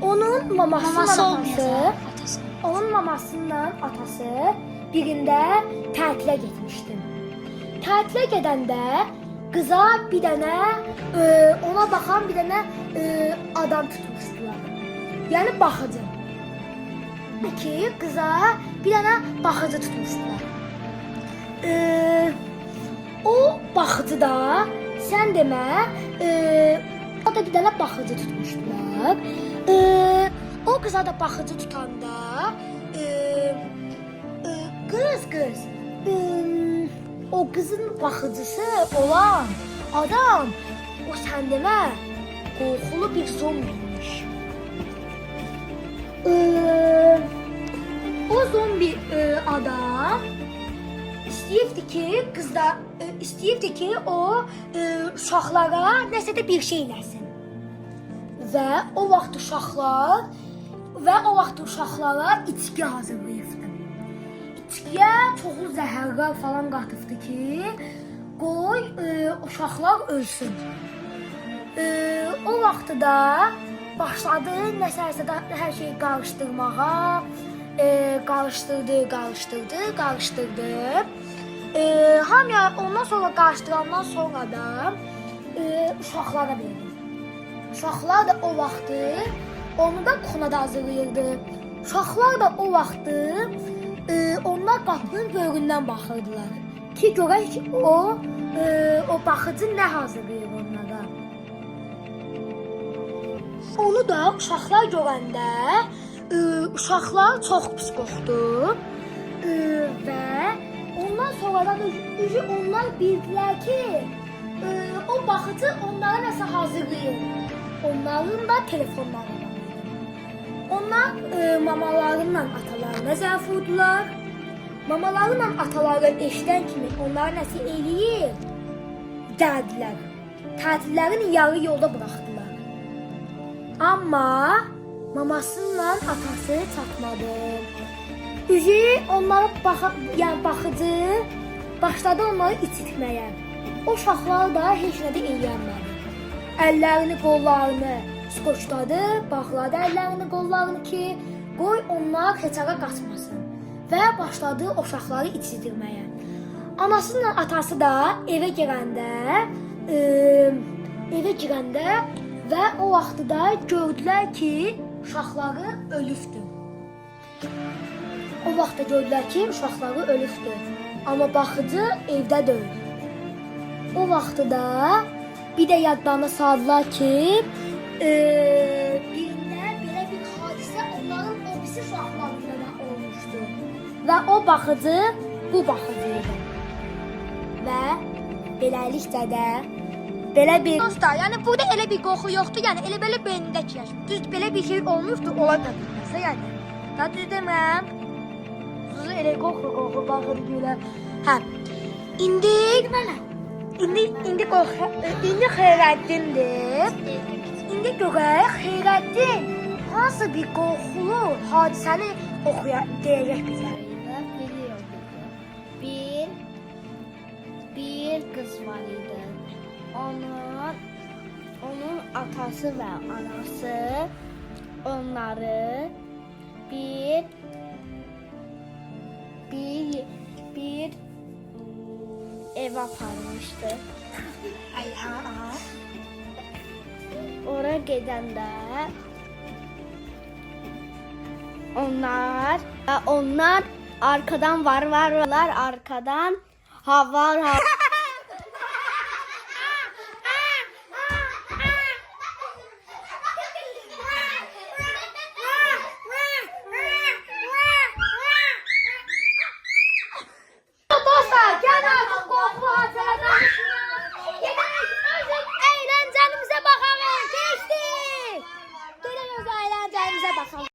Onun mamasından Maması atası, olmayacaq, atası. onun mamasından atası birində tətilə getmişdim. Tətilə gedəndə qıza bir dənə ona baxan bir dənə adam tutmuşdular. Yəni baxıcı. Ki qıza bir dənə baxıcı tutmuşdular. O baxıcı da sən demə o da bir dənə baxıcı tutmuşdular. O qıza da baxıcı tutanda qız o qızın baxıcısı olan adam o sən demə qorxulu bir zombiymiş. O zombi adam istəyirdi ki o uşaqlara nəsə də bir şey eləsin. Və o vaxt uşaqlara içki hazırlayırdı. İçkiyə çoxlu zəhərlər falan qatıbdı ki, qoy uşaqlar ölsün. O vaxtda başladı nəsəsə hər şeyi qarışdırmağa, qarışdırdı. Hamıya ondan sonra qarışdırandan sonra da uşaqlara verdi. Uşaqlar da o vaxtı onu da kuxunada hazırlayırdı. Uşaqlar da o vaxtı onlar qapının böyründən baxırdılar ki, görək ki o baxıcı nə hazırlayır onlara. Onu da uşaqlar görəndə uşaqlar çox pis qorxdu və ondan sonradan onlar bildilər ki o baxıcı onlara nəsə hazırlayır. Onların da telefonları var. Onlar mamalarıyla atalarına zərf vurdular. Mamalarıyla ataları eşidən kimi onları nəsə eləyir, gəldilər. Tətillərini yarı yolda buraxdılar. Amma mamasıyla atası çatmadı. Onlara baxıcı başladı onları içitməyə. O uşaqlar da heç nə də eləyənmədi. Əllərini, qollarını skoçladı, bağladı əllərini, qollarını ki, qoy onlar heç ara qaçmasın. Və başladı o uşaqları içitdirməyə. Anasıyla atası da evə girəndə və o vaxtda gördülər ki, uşaqları ölübdür. Amma baxıcı evdə deyil. O vaxtda bir də yadlarına saldılar ki, birində belə bir hadisə onların o birisi uşaqlarında da olmuşdu. Və o baxıcı bu baxıcı idi. Və beləliklə də belə bir dostlar, yəni burada elə bir qorxu yoxdur, yəni elə belə beynindəki yaş. Düz belə bir şey olmuşdur, ola da bilməsə, yəni. Da düz deməm. Düz elə qorxu baxır belə. Hə. İndi Xeyrəddindir. İndi görək Xeyrəddin hansı bir qorxulu hadisəni deyəcək bizə. Bir qız var idi. Onun atası və anası onları bir evə aparmışdı. Oraya gedəndə onlar arkadan varlar arkadan havar